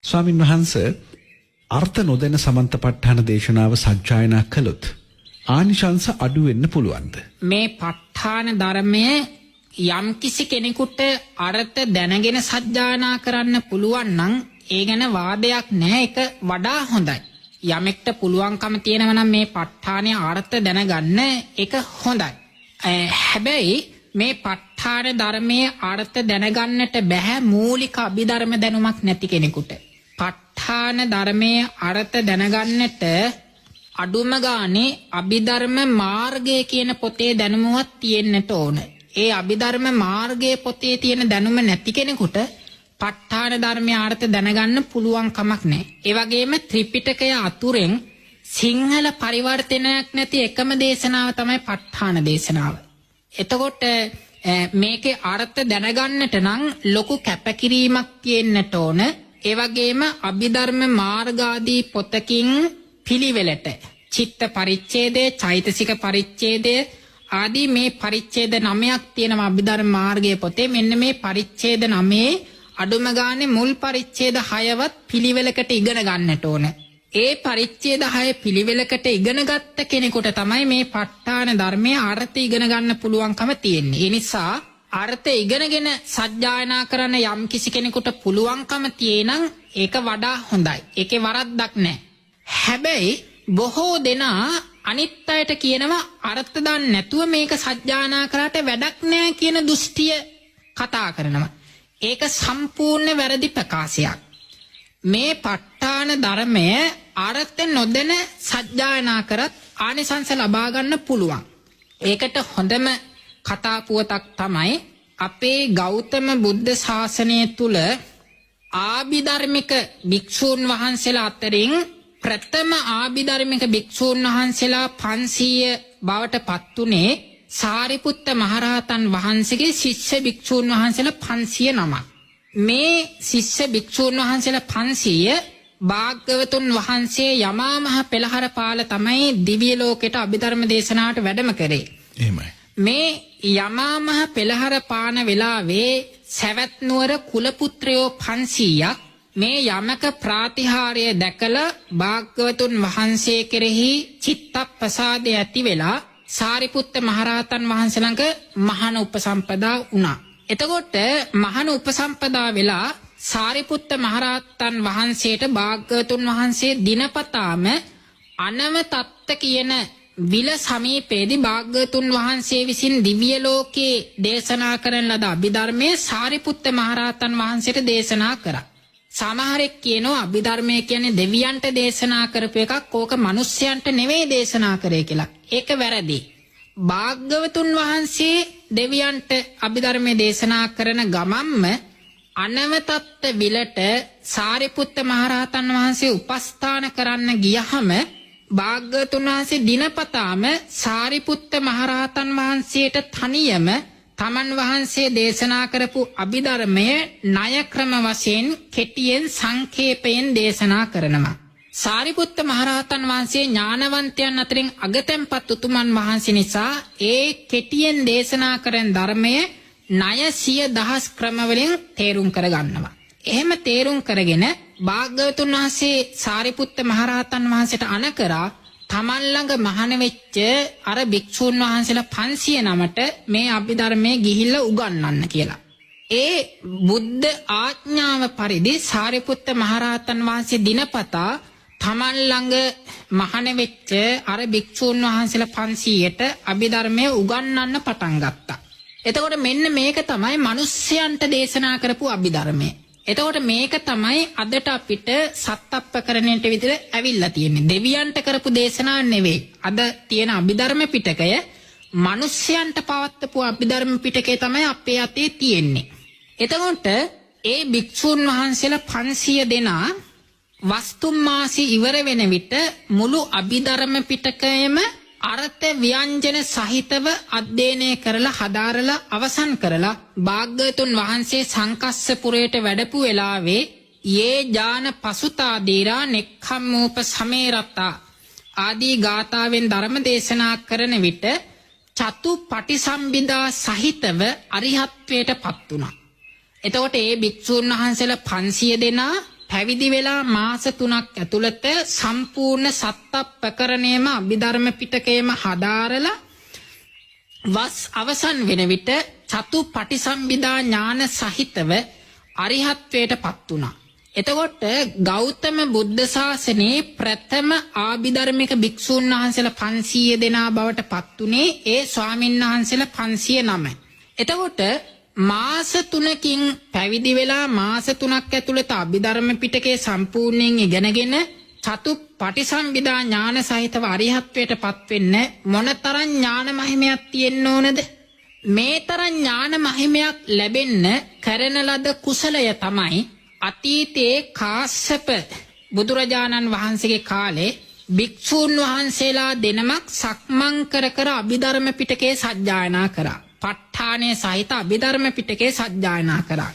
ස්වාමින් වහන්සේ අර්ථ නොදැන සමන්තපට්ඨාන දේශනාව සජ්ජායනා කළොත් ආනිශංස අඩු වෙන්න පුළුවන්ද? මේ ප ဋ ාණ ධර්මය යම් කිසි කෙනෙකුට අර්ථ දැනගෙන සජ්ජායනා කරන්න පුළුවන් නම් ඒ ගැන වාදයක් නැහැ. ඒක වඩා හොඳයි. යමෙක්ට පුළුවන්කම තියෙනවා නම් මේ ප ဋ ාණේ අර්ථ දැනගන්න ඒක හොඳයි. හැබැයි මේ ප ဋ ාණ ධර්මයේ අර්ථ දැනගන්නට බෑ මූලික අභිධර්ම දැනුමක් නැති කෙනෙකුට. ප ဋ ාණ ධර්මයේ අර්ථ දැනගන්නට අඩුම ගානේ අභිධර්ම මාර්ගය කියන පොතේ දැනුමවත් තියෙන්නට ඕන. ඒ අභිධර්ම මාර්ගයේ පොතේ තියෙන දැනුම නැති කෙනෙකුට ප ဋ ාණ ධර්මයේ අර්ථ දැනගන්න පුළුවන් කමක් නැහැ. ඒ වගේම ත්‍රිපිටකය අතුරෙන් සිංහල පරිවර්තනයක් නැති එකම දේශනාව තමයි ප ဋ ාණ දේශනාව. එතකොට මේකේ අර්ථ දැනගන්නට නම් ලොකු කැපකිරීමක් තියෙන්නට ඕන. ඒ වගේම අභිධර්ම මාර්ගාදී පොතකින් පිළිවෙලට චිත්ත පරිච්ඡේදය, චෛතසික පරිච්ඡේදය ආදී මේ පරිච්ඡේද 9ක් තියෙනවා අභිධර්ම මාර්ගයේ පොතේ. මෙන්න මේ පරිච්ඡේද 9 අඩුම ගානේ මුල් පරිච්ඡේද 6වත් පිළිවෙලකට ඉගෙන ගන්නට ඕන. ඒ පරිච්ඡේද 6 පිළිවෙලකට ඉගෙන ගත්ත කෙනෙකුට තමයි මේ ප ဋ ාණ ධර්මයේ අර්ථ ඉගෙන ගන්න පුළුවන්කම තියෙන්නේ. ඒ නිසා අර්ථ ඉගෙනගෙන සජ්ජායනා කරන්න යම් කිසි කෙනෙකුට පුළුවන්කම තියෙනම් ඒක වඩා හොඳයි. ඒකේ වරද්දක් නැහැ. හැබැයි බොහෝ දෙනා අනිත් අයට කියනවා අර්ථ දන්නේ නැතුව මේක සජ්ජායනා කරාට වැඩක් නැහැ කියන දෘෂ්ටිය කතා කරනවා. ඒක සම්පූර්ණ වැරදි ප්‍රකාශයක්. මේ ප ဋ ාණ ධර්මය අර්ථ නොදැන සජ්ජායනා කරත් ආනිසංස ලබා ගන්න පුළුවන්. ඒකට හොඳම කතා පුවතක් තමයි අපේ ගෞතම බුද්ධ ශාසනය තුල ආභිධර්මික භික්ෂූන් වහන්සේලා අතරින් ප්‍රථම ආභිධර්මික භික්ෂූන් වහන්සේලා 500 බවට පත් උනේ සාරිපුත්ත මහරහතන් වහන්සේගේ ශිෂ්‍ය භික්ෂූන් වහන්සේලා 509. මේ ශිෂ්‍ය භික්ෂූන් වහන්සේලා 500 භාග්‍යවතුන් වහන්සේ යමා මහ පෙළහර පාල තමයි දිව්‍ය ලෝකයට අභිධර්ම දේශනාවට වැඩම කරේ. එහෙමයි. මේ යමා මහ පෙළහර පාන වෙලාවේ සවැත් නුවර කුල පුත්‍රයෝ 500ක් මේ යමක ප්‍රාතිහාර්ය දැකලා භාග්‍යවතුන් වහන්සේ කෙරෙහි චිත්තප්‍රසාදය ඇති වෙලා සාරිපුත්ත මහරහතන් වහන්සේ ළඟ මහාන උපසම්පදා වුණා. එතකොට මහාන උපසම්පදා වෙලා සාරිපුත්ත මහරහතන් වහන්සේට භාග්‍යවතුන් වහන්සේ දිනපතාම අනවතත්ත කියන විල සමීපයේදී භාග්‍යවතුන් වහන්සේ විසින් දිව්‍ය ලෝකේ දේශනා කරන ලද අභිධර්මයේ සාරිපුත්ත මහරහතන් වහන්සේට දේශනා කරා. සමහරෙක් කියනවා අභිධර්මය කියන්නේ දෙවියන්ට දේශනා කරපු එකක්, ඕක මිනිස්යන්ට නෙවෙයි දේශනා කරේ කියලා. ඒක වැරදි. භාග්‍යවතුන් වහන්සේ දෙවියන්ට අභිධර්මයේ දේශනා කරන ගමම්ම අනවතත්ත විලට සාරිපුත්ත මහරහතන් වහන්සේ උපස්ථාන කරන්න ගියහම භාග්‍යවතුන් වහන්සේ දිනපතාම සාරිපුත්ත මහරහතන් වහන්සේට තනියම තමන් වහන්සේ දේශනා කරපු අභිධර්මය ණය ක්‍රම වශයෙන් කෙටියෙන් සංක්ෂේපයෙන් දේශනා කරනවා. සාරිපුත්ත මහරහතන් වහන්සේ ඥානවන්තයන් අතරින් අගතැන්පත් උතුමන් වහන්සේ නිසා ඒ කෙටියෙන් දේශනා කරන ධර්මය ණය 100,000 ක්‍රමවලින් තේරුම් කරගන්නවා. එහෙම තේරුම් කරගෙන භාග්‍යවතුන් වහන්සේ සාරිපුත්ත මහරහතන් වහන්සේට අනකරා තමන් ළඟ මහාන වෙච්ච අර භික්ෂූන් වහන්සේලා 509ට මේ අභිධර්මයේ ගිහිල්ලා උගන්වන්න කියලා. ඒ බුද්ධ ආඥාව පරිදි සාරිපුත්ත මහරහතන් වහන්සේ දිනපතා තමන් ළඟ මහාන වෙච්ච අර භික්ෂූන් වහන්සේලා 500ට අභිධර්මයේ උගන්වන්න පටන් ගත්තා. එතකොට මෙන්න මේක තමයි මිනිස්යන්ට දේශනා කරපු අභිධර්මය. එතකොට මේක තමයි අදට අපිට සත්‍යප්පකරණයට විතර ඇවිල්ලා තියෙන්නේ. දෙවියන්ට කරපු දේශනා නෙවෙයි. අද තියෙන අභිධර්ම පිටකය මිනිස්යන්ට පවත්වපු අභිධර්ම පිටකය තමයි අපේ අතේ තියෙන්නේ. එතකොට ඒ භික්ෂුන් වහන්සේලා 500 දෙනා වස්තුම්මාසි ඉවර වෙන විට මුළු අභිධර්ම පිටකයම අර්ථ ව්‍යංජන සහිතව අධ්‍යයනය කරලා හදාරලා අවසන් කරලා භාග්‍යවතුන් වහන්සේ සංකස්සපුරයට වැඩපු වෙලාවේ යේ ඥාන පසුතා දීරා නෙක්ඛම්මෝප සමේරතා ආදී ගාථාවෙන් ධර්ම දේශනා කරන විට චතු පටිසම්භිදා සහිතව අරිහත්වයට පත් වුණා. එතකොට ඒ භික්ෂුන් වහන්සේලා 500 දෙනා පැවිදි වෙලා මාස 3ක් ඇතුළත සම්පූර්ණ සත්තප්පකරණයම අභිධර්ම පිටකයම හදාරලා වස් අවසන් වෙන විට චතු පටිසම්භිදා ඥාන සහිතව අරිහත්වයට පත් වුණා. එතකොට ගෞතම බුද්ධ ශාසනයේ ප්‍රථම ආභිධර්මික භික්ෂූන් වහන්සේලා 500 දෙනා බවට පත් උනේ ඒ ස්වාමීන් වහන්සේලා 509. එතකොට මාස 3කින් පැවිදි වෙලා මාස 3ක් ඇතුළත අභිධර්ම පිටකේ සම්පූර්ණයෙන් ඉගෙනගෙන චතු පටිසම්භිදා ඥාන සහිතව අරිහත්වයට පත් වෙන්න මොනතරම් ඥාන මහිමයක් තියෙන්න ඕනද? මේ තරම් ඥාන මහිමයක් ලැබෙන්න කරන ලද කුසලය තමයි අතීතයේ කාශ්‍යප බුදුරජාණන් වහන්සේගේ කාලේ භික්ෂූන් වහන්සේලා දෙනමක් සක්මන් කර කර අභිධර්ම පිටකේ සජ්ජායනා කරා. ප ဋ ාණයේ සහිත අභිධර්ම පිටකේ සජ්ජායනා කරා.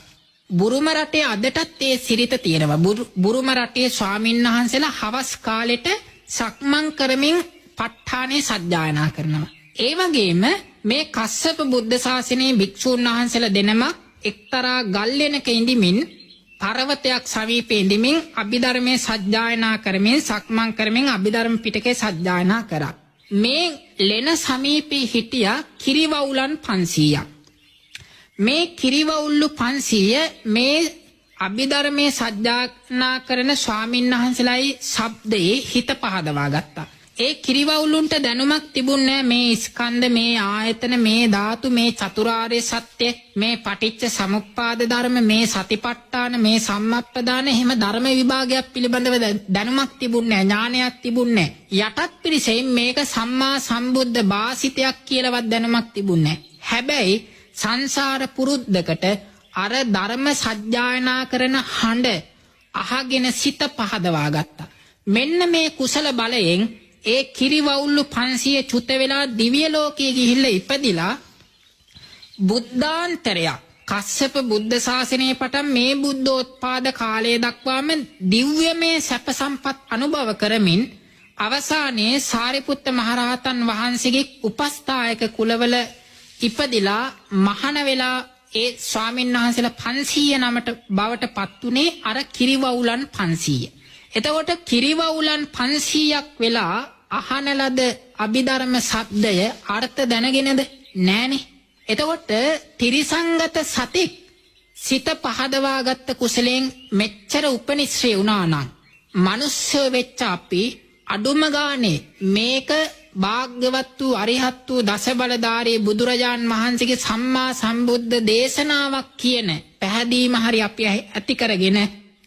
බුරුම රටේ අදටත් ඒ සිරිත තියෙනවා. බුරුම රටේ ස්වාමීන් වහන්සේලා හවස් කාලෙට සක්මන් කරමින් ප ဋ ාණයේ සජ්ජායනා කරනවා. ඒ වගේම මේ කස්සප බුද්ධ ශාසනයේ භික්ෂූන් වහන්සේලා දෙනමක් එක්තරා ගල්ලෙනක ඉඳිමින් පර්වතයක් සමීපේ ඉඳිමින් අභිධර්මයේ සජ්ජායනා කරමින් සක්මන් කරමින් අභිධර්ම පිටකේ සජ්ජායනා කරා. මේ ලෙන සමීපේ හිටියා කිරිවවුලන් 500ක්. මේ කිරිවවුල්ලු 500 මේ අභිධර්මයේ සජ්ජායනා කරන ස්වාමීන් වහන්සේලායි ශබ්දයේ හිත පහදවා ගත්තා. ඒ කිරිවවුලුන්ට දැනුමක් තිබුණේ මේ ස්කන්ධ, මේ ආයතන, මේ ධාතු, මේ චතුරාර්ය සත්‍ය, මේ පටිච්ච සමුප්පාද ධර්ම, මේ සතිපට්ඨාන, මේ සම්මප්පදාන එහෙම ධර්ම විභාගයක් පිළිබඳව දැනුමක් තිබුණේ ඥානයක් තිබුණේ. යටත් පිරිසෙන් මේක සම්මා සම්බුද්ධ භාසිතයක් කියලාවත් දැනුමක් තිබුණේ. හැබැයි සංසාර පුරුද්දකට අර ධර්ම සජ්ජායනා කරන හඬ අහගෙන සිත පහදවා ගත්තා. මෙන්න මේ කුසල බලයෙන් ඒ කිරිවවුල්ලු 500 චුත වෙලා දිව්‍ය ලෝකයේ ගිහිල්ලා ඉපදිලා බුද්ධාන්තරයක් කස්සප බුද්ධ ශාසනයේ පටන් මේ බුද්ධෝත්පාද කාලය දක්වාම දිව්‍යමය සැප සම්පත් අනුභව කරමින් අවසානයේ සාරිපුත්ත මහරහතන් වහන්සේගේ උපස්ථායක කුලවල ඉපදිලා මහාන වෙලා ඒ ස්වාමීන් වහන්සේලා 500 නමට බවට පත් උනේ අර කිරිවවුලන් 500. එතකොට කිරිවවුලන් 500ක් වෙලා අහන ලද අභිධර්ම ශබ්දය අර්ථ දැනගෙනද නෑනේ. එතකොට ත්‍රිසංගත සතෙක් සිත පහදවාගත්ත කුසලයෙන් මෙච්චර උපනිශ්‍රේ වුණා නම් මනුෂ්‍ය වෙච්ච අපි අඩුම ගානේ මේක භාග්‍යවත් වූ අරිහත් වූ දසබලධාරී බුදුරජාන් වහන්සේගේ සම්මා සම්බුද්ධ දේශනාවක් කියන පැහැදීම හරි අපි ඇති කරගෙන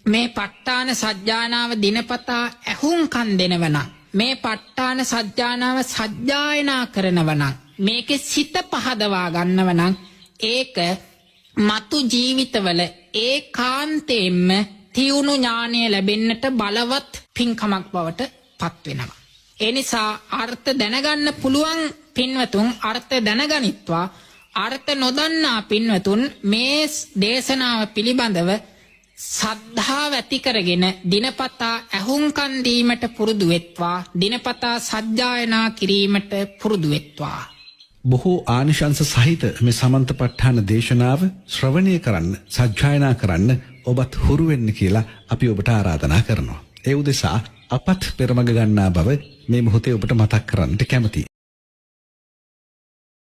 මේ ප ဋ ාණ සජ්ජානාව දිනපතා ඇහුම්කන් දෙනවනම් මේ ප ဋ ාණ සජ්ජානාව සජ්ජායනා කරනවනම් මේකේ සිත පහදවා ගන්නවනම් ඒක මතු ජීවිතවල ඒකාන්තයෙන්ම තියුණු ඥානය ලැබෙන්නට බලවත් පින්කමක් බවට පත් වෙනවා. ඒ නිසා අර්ථ දැනගන්න පුළුවන් පින්වතුන් අර්ථ දැනගනිත්වා. අර්ථ නොදන්නා පින්වතුන් මේ දේශනාව පිළිබඳව සද්ධාව ඇති කරගෙන දිනපතා ඇහුම්කන් දීමට පුරුදු වෙත්වා. දිනපතා සජ්ජායනා කිරීමට පුරුදු වෙත්වා. බොහෝ ආනිශංස සහිත මේ සමන්තපට්ඨාන දේශනාව ශ්‍රවණය කරන්න, සජ්ජායනා කරන්න ඔබත් හුරු වෙන්න කියලා අපි ඔබට ආරාධනා කරනවා. ඒ උදෙසා අපත් පෙරමග ගන්නා බව මේ මොහොතේ ඔබට මතක් කරන්නට කැමැතියි.